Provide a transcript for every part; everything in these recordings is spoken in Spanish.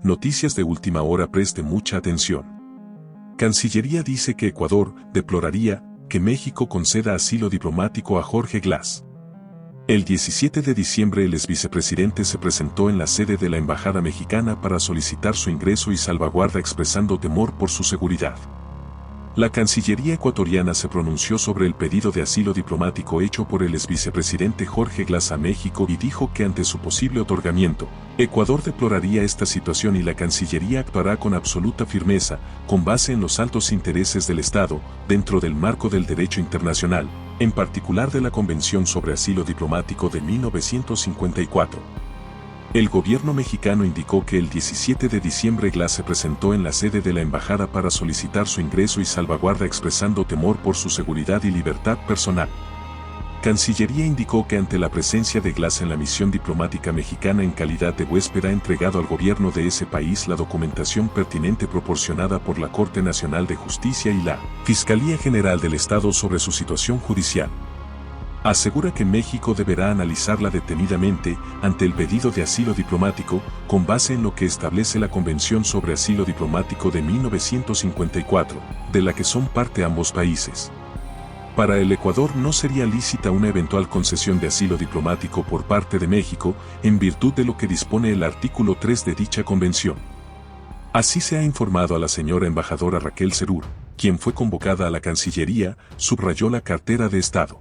Noticias de última hora, preste mucha atención. Cancillería dice que Ecuador deploraría que México conceda asilo diplomático a Jorge Glass. El 17 de diciembre el exvicepresidente se presentó en la sede de la Embajada Mexicana para solicitar su ingreso y salvaguarda expresando temor por su seguridad. La Cancillería ecuatoriana se pronunció sobre el pedido de asilo diplomático hecho por el exvicepresidente Jorge Glass a México y dijo que ante su posible otorgamiento, Ecuador deploraría esta situación y la Cancillería actuará con absoluta firmeza, con base en los altos intereses del Estado, dentro del marco del derecho internacional, en particular de la Convención sobre Asilo Diplomático de 1954. El gobierno mexicano indicó que el 17 de diciembre Glass se presentó en la sede de la embajada para solicitar su ingreso y salvaguarda expresando temor por su seguridad y libertad personal. Cancillería indicó que ante la presencia de Glass en la misión diplomática mexicana en calidad de huésped ha entregado al gobierno de ese país la documentación pertinente proporcionada por la Corte Nacional de Justicia y la Fiscalía General del Estado sobre su situación judicial. Asegura que México deberá analizarla detenidamente ante el pedido de asilo diplomático, con base en lo que establece la Convención sobre Asilo Diplomático de 1954, de la que son parte ambos países. Para el Ecuador no sería lícita una eventual concesión de asilo diplomático por parte de México, en virtud de lo que dispone el artículo 3 de dicha convención. Así se ha informado a la señora embajadora Raquel Serur, quien fue convocada a la Cancillería, subrayó la cartera de Estado.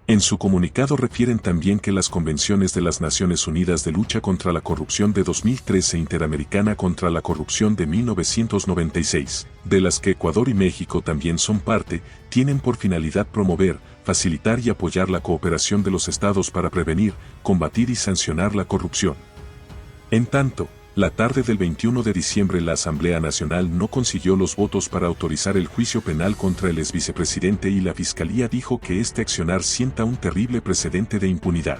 En su comunicado refieren también que las convenciones de las Naciones Unidas de Lucha contra la Corrupción de 2013 e Interamericana contra la Corrupción de 1996, de las que Ecuador y México también son parte, tienen por finalidad promover, facilitar y apoyar la cooperación de los estados para prevenir, combatir y sancionar la corrupción. En tanto, la tarde del 21 de diciembre la Asamblea Nacional no consiguió los votos para autorizar el juicio penal contra el exvicepresidente y la Fiscalía dijo que este accionar sienta un terrible precedente de impunidad.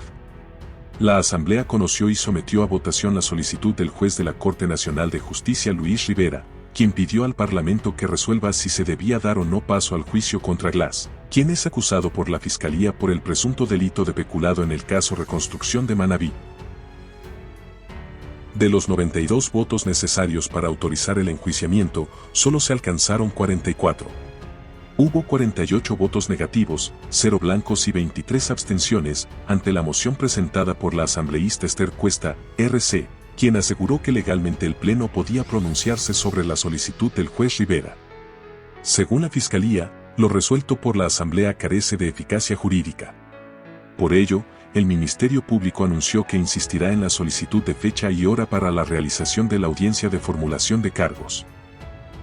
La Asamblea conoció y sometió a votación la solicitud del juez de la Corte Nacional de Justicia Luis Rivera, quien pidió al Parlamento que resuelva si se debía dar o no paso al juicio contra Glass, quien es acusado por la Fiscalía por el presunto delito de peculado en el caso Reconstrucción de Manabí. De los 92 votos necesarios para autorizar el enjuiciamiento, solo se alcanzaron 44. Hubo 48 votos negativos, 0 blancos y 23 abstenciones, ante la moción presentada por la asambleísta Esther Cuesta, RC, quien aseguró que legalmente el Pleno podía pronunciarse sobre la solicitud del juez Rivera. Según la Fiscalía, lo resuelto por la Asamblea carece de eficacia jurídica. Por ello, el Ministerio Público anunció que insistirá en la solicitud de fecha y hora para la realización de la audiencia de formulación de cargos.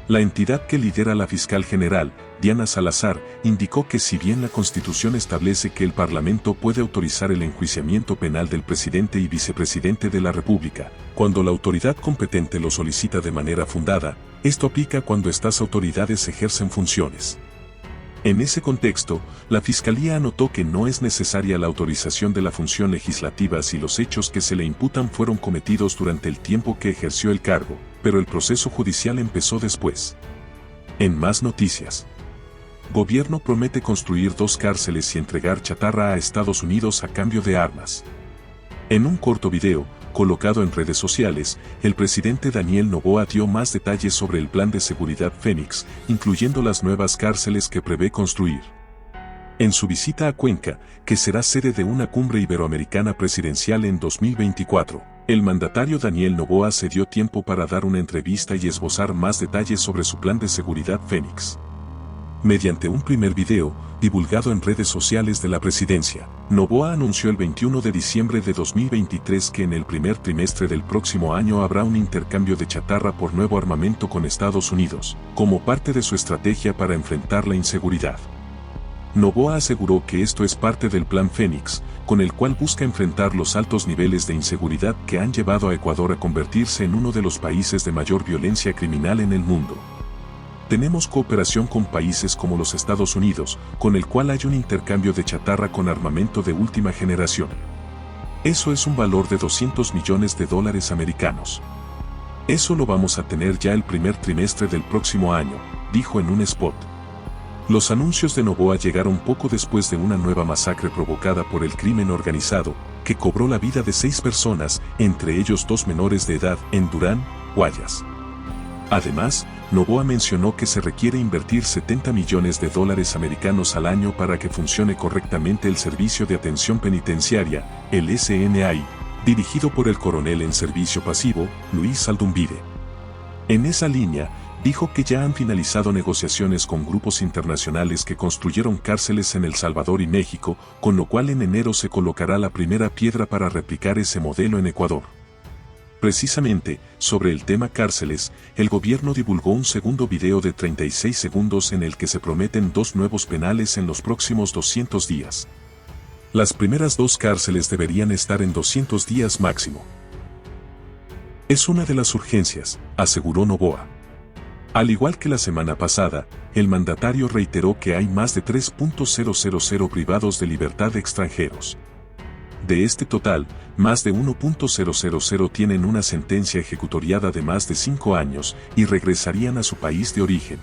La entidad que lidera la fiscal general, Diana Salazar, indicó que si bien la Constitución establece que el Parlamento puede autorizar el enjuiciamiento penal del presidente y vicepresidente de la República, cuando la autoridad competente lo solicita de manera fundada, esto aplica cuando estas autoridades ejercen funciones. En ese contexto, la Fiscalía anotó que no es necesaria la autorización de la función legislativa si los hechos que se le imputan fueron cometidos durante el tiempo que ejerció el cargo, pero el proceso judicial empezó después. En más noticias. Gobierno promete construir 2 cárceles y entregar chatarra a Estados Unidos a cambio de armas. En un corto video, colocado en redes sociales, el presidente Daniel Noboa dio más detalles sobre el plan de seguridad Fénix, incluyendo las nuevas cárceles que prevé construir. En su visita a Cuenca, que será sede de una cumbre iberoamericana presidencial en 2024, el mandatario Daniel Noboa se dio tiempo para dar una entrevista y esbozar más detalles sobre su plan de seguridad Fénix. Mediante un primer video, divulgado en redes sociales de la presidencia, Noboa anunció el 21 de diciembre de 2023 que en el primer trimestre del próximo año habrá un intercambio de chatarra por nuevo armamento con Estados Unidos, como parte de su estrategia para enfrentar la inseguridad. Noboa aseguró que esto es parte del Plan Fénix, con el cual busca enfrentar los altos niveles de inseguridad que han llevado a Ecuador a convertirse en uno de los países de mayor violencia criminal en el mundo. Tenemos cooperación con países como los Estados Unidos, con el cual hay un intercambio de chatarra con armamento de última generación. Eso es un valor de $200 millones americanos. Eso lo vamos a tener ya el primer trimestre del próximo año, dijo en un spot. Los anuncios de Noboa llegaron poco después de una nueva masacre provocada por el crimen organizado, que cobró la vida de 6 personas, entre ellos 2 menores de edad, en Durán, Guayas. Además, Noboa mencionó que se requiere invertir $70 millones americanos al año para que funcione correctamente el Servicio de Atención Penitenciaria, el SNAI, dirigido por el coronel en servicio pasivo, Luis Aldumbide. En esa línea, dijo que ya han finalizado negociaciones con grupos internacionales que construyeron cárceles en El Salvador y México, con lo cual en enero se colocará la primera piedra para replicar ese modelo en Ecuador. Precisamente, sobre el tema cárceles, el gobierno divulgó un segundo video de 36 segundos en el que se prometen 2 nuevos penales en los próximos 200 días. Las primeras 2 cárceles deberían estar en 200 días máximo. Es una de las urgencias, aseguró Noboa. Al igual que la semana pasada, el mandatario reiteró que hay más de 3.000 privados de libertad de extranjeros. De este total, más de 1.000 tienen una sentencia ejecutoriada de más de 5 años y regresarían a su país de origen.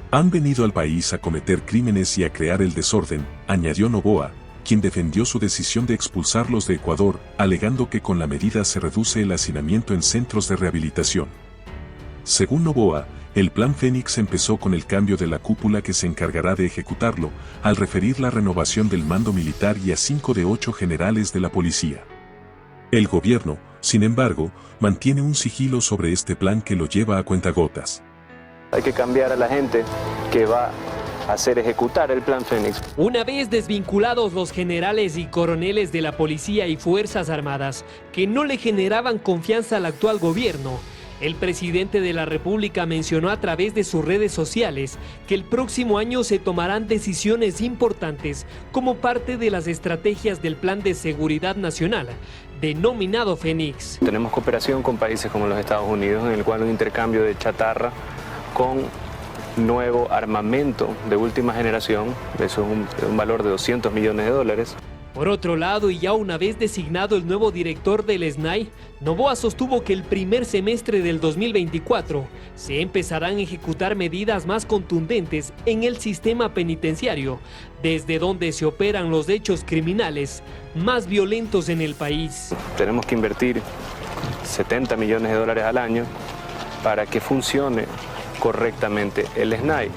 Han venido al país a cometer crímenes y a crear el desorden, añadió Noboa, quien defendió su decisión de expulsarlos de Ecuador, alegando que con la medida se reduce el hacinamiento en centros de rehabilitación. Según Noboa, el Plan Fénix empezó con el cambio de la cúpula que se encargará de ejecutarlo, al referir la renovación del mando militar y a 5 de 8 generales de la policía. El gobierno, sin embargo, mantiene un sigilo sobre este plan que lo lleva a cuentagotas. Hay que cambiar a la gente que va a hacer ejecutar el Plan Fénix. Una vez desvinculados los generales y coroneles de la policía y fuerzas armadas, que no le generaban confianza al actual gobierno, el presidente de la República mencionó a través de sus redes sociales que el próximo año se tomarán decisiones importantes como parte de las estrategias del Plan de Seguridad Nacional, denominado Fénix. Tenemos cooperación con países como los Estados Unidos, en el cual un intercambio de chatarra con nuevo armamento de última generación, eso es un valor de $200 millones. Por otro lado, y ya una vez designado el nuevo director del SNAI, Noboa sostuvo que el primer semestre del 2024 se empezarán a ejecutar medidas más contundentes en el sistema penitenciario, desde donde se operan los hechos criminales más violentos en el país. Tenemos que invertir $70 millones al año para que funcione correctamente el SNAI.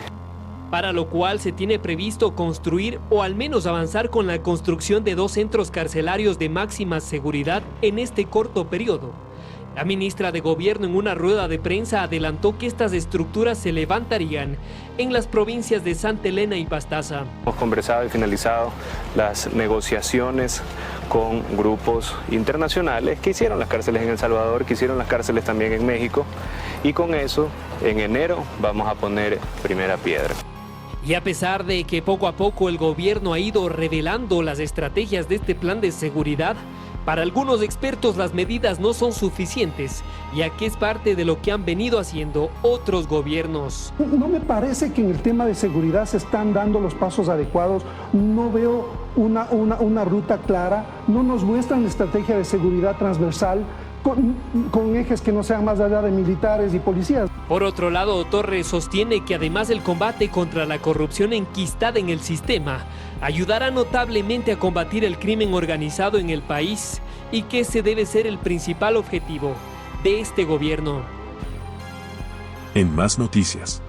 Para lo cual se tiene previsto construir o al menos avanzar con la construcción de 2 centros carcelarios de máxima seguridad en este corto periodo. La ministra de Gobierno en una rueda de prensa adelantó que estas estructuras se levantarían en las provincias de Santa Elena y Pastaza. Hemos conversado y finalizado las negociaciones con grupos internacionales que hicieron las cárceles en El Salvador, que hicieron las cárceles también en México, y con eso en enero vamos a poner primera piedra. Y a pesar de que poco a poco el gobierno ha ido revelando las estrategias de este plan de seguridad, para algunos expertos las medidas no son suficientes, ya que es parte de lo que han venido haciendo otros gobiernos. No me parece que en el tema de seguridad se están dando los pasos adecuados, no veo una ruta clara, no nos muestran la estrategia de seguridad transversal, con ejes que no sean más allá de militares y policías. Por otro lado, Torres sostiene que además el combate contra la corrupción enquistada en el sistema ayudará notablemente a combatir el crimen organizado en el país y que ese debe ser el principal objetivo de este gobierno. En más noticias,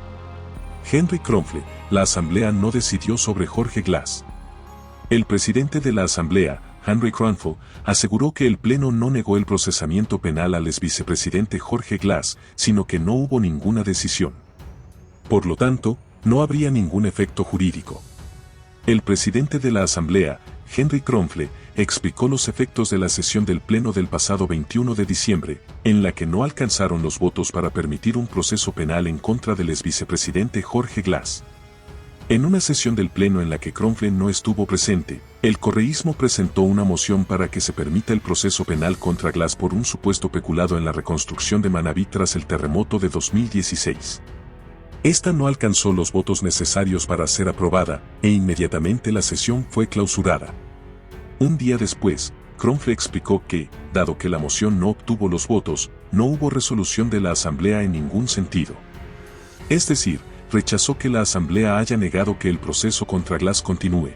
Henry Kronfle, la Asamblea no decidió sobre Jorge Glass. El presidente de la Asamblea, Henry Kronfle, aseguró que el Pleno no negó el procesamiento penal al exvicepresidente Jorge Glass, sino que no hubo ninguna decisión. Por lo tanto, no habría ningún efecto jurídico. El presidente de la Asamblea, Henry Kronfle, explicó los efectos de la sesión del Pleno del pasado 21 de diciembre, en la que no alcanzaron los votos para permitir un proceso penal en contra del exvicepresidente Jorge Glass. En una sesión del Pleno en la que Kronfle no estuvo presente, el correísmo presentó una moción para que se permita el proceso penal contra Glass por un supuesto peculado en la reconstrucción de Manabí tras el terremoto de 2016. Esta no alcanzó los votos necesarios para ser aprobada, e inmediatamente la sesión fue clausurada. Un día después, Kronfle explicó que, dado que la moción no obtuvo los votos, no hubo resolución de la Asamblea en ningún sentido. Es decir, rechazó que la Asamblea haya negado que el proceso contra Glass continúe.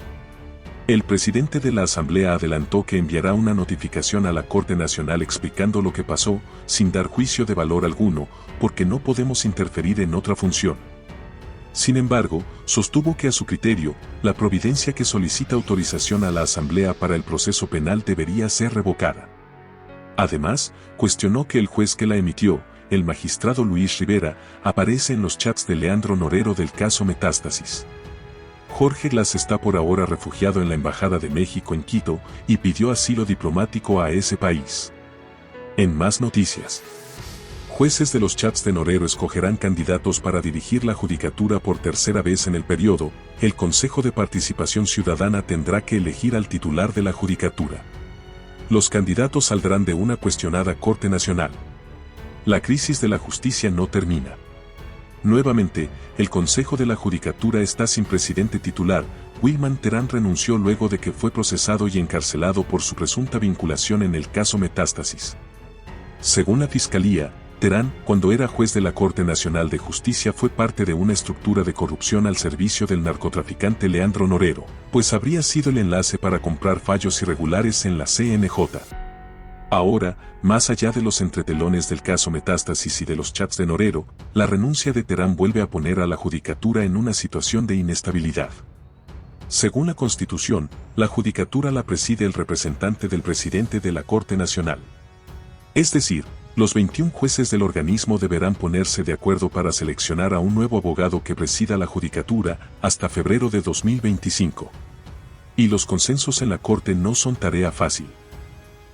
El presidente de la Asamblea adelantó que enviará una notificación a la Corte Nacional explicando lo que pasó, sin dar juicio de valor alguno, porque no podemos interferir en otra función. Sin embargo, sostuvo que a su criterio, la providencia que solicita autorización a la Asamblea para el proceso penal debería ser revocada. Además, cuestionó que el juez que la emitió, el magistrado Luis Rivera, aparece en los chats de Leandro Norero del caso Metástasis. Jorge Glass está por ahora refugiado en la Embajada de México en Quito y pidió asilo diplomático a ese país. En más noticias. Jueces de los chats de Norero escogerán candidatos para dirigir la judicatura por tercera vez en el periodo. El Consejo de Participación Ciudadana tendrá que elegir al titular de la judicatura. Los candidatos saldrán de una cuestionada Corte Nacional. La crisis de la justicia no termina. Nuevamente, el Consejo de la Judicatura está sin presidente titular. Wilman Terán renunció luego de que fue procesado y encarcelado por su presunta vinculación en el caso Metástasis. Según la Fiscalía, Terán, cuando era juez de la Corte Nacional de Justicia, fue parte de una estructura de corrupción al servicio del narcotraficante Leandro Norero, pues habría sido el enlace para comprar fallos irregulares en la CNJ. Ahora, más allá de los entretelones del caso Metástasis y de los chats de Norero, la renuncia de Terán vuelve a poner a la judicatura en una situación de inestabilidad. Según la Constitución, la judicatura la preside el representante del presidente de la Corte Nacional. Es decir, los 21 jueces del organismo deberán ponerse de acuerdo para seleccionar a un nuevo abogado que presida la judicatura hasta febrero de 2025. Y los consensos en la Corte no son tarea fácil.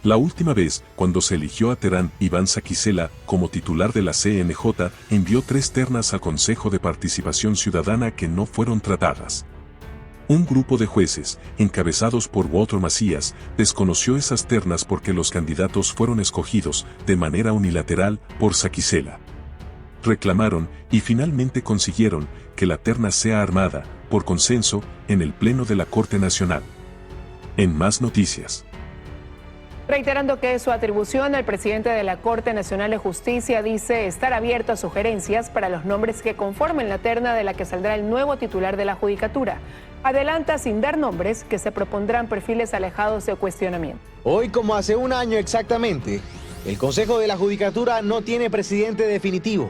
La última vez, cuando se eligió a Terán, Iván Saquicela, como titular de la CNJ, envió 3 ternas al Consejo de Participación Ciudadana que no fueron tratadas. Un grupo de jueces, encabezados por Walter Macías, desconoció esas ternas porque los candidatos fueron escogidos, de manera unilateral, por Saquicela. Reclamaron, y finalmente consiguieron, que la terna sea armada, por consenso, en el Pleno de la Corte Nacional. En más noticias. Reiterando que es su atribución, el presidente de la Corte Nacional de Justicia dice estar abierto a sugerencias para los nombres que conformen la terna de la que saldrá el nuevo titular de la Judicatura. Adelanta sin dar nombres que se propondrán perfiles alejados de cuestionamiento. Hoy, como hace un año exactamente, el Consejo de la Judicatura no tiene presidente definitivo.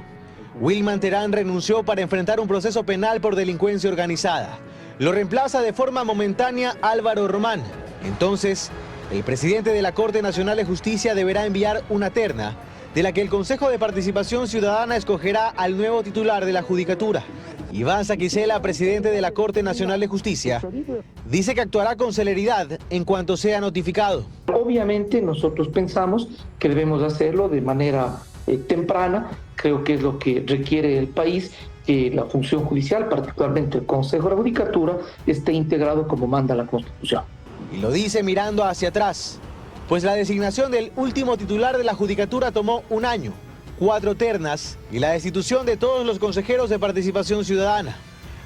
Wilman Terán renunció para enfrentar un proceso penal por delincuencia organizada. Lo reemplaza de forma momentánea Álvaro Román. Entonces, el presidente de la Corte Nacional de Justicia deberá enviar una terna, de la que el Consejo de Participación Ciudadana escogerá al nuevo titular de la Judicatura. Iván Saquicela, presidente de la Corte Nacional de Justicia, dice que actuará con celeridad en cuanto sea notificado. Obviamente nosotros pensamos que debemos hacerlo de manera temprana. Creo que es lo que requiere el país, que la función judicial, particularmente el Consejo de la Judicatura, esté integrado como manda la Constitución. Y lo dice mirando hacia atrás, pues la designación del último titular de la Judicatura tomó un año, 4 ternas y la destitución de todos los consejeros de Participación Ciudadana.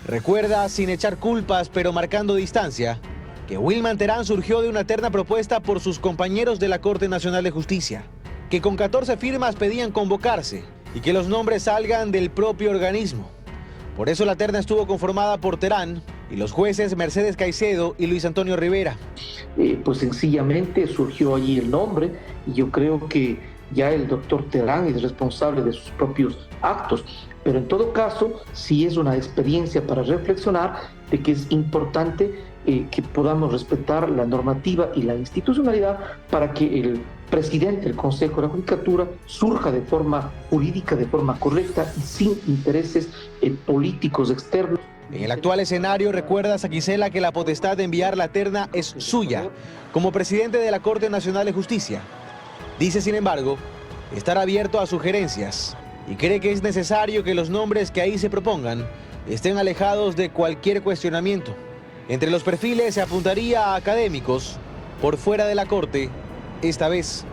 Recuerda, sin echar culpas pero marcando distancia, que Wilman Terán surgió de una terna propuesta por sus compañeros de la Corte Nacional de Justicia, que con 14 firmas pedían convocarse y que los nombres salgan del propio organismo. Por eso la terna estuvo conformada por Terán y los jueces Mercedes Caicedo y Luis Antonio Rivera. Pues sencillamente surgió allí el nombre y yo creo que ya el doctor Terán es responsable de sus propios actos. Pero en todo caso, sí es una experiencia para reflexionar de que es importante que podamos respetar la normativa y la institucionalidad para que el presidente del Consejo de la Judicatura surja de forma jurídica, de forma correcta y sin intereses políticos externos. En el actual escenario, recuerda Saquicela que la potestad de enviar la terna es suya, como presidente de la Corte Nacional de Justicia. Dice, sin embargo, estar abierto a sugerencias y cree que es necesario que los nombres que ahí se propongan estén alejados de cualquier cuestionamiento. Entre los perfiles se apuntaría a académicos por fuera de la Corte, esta vez.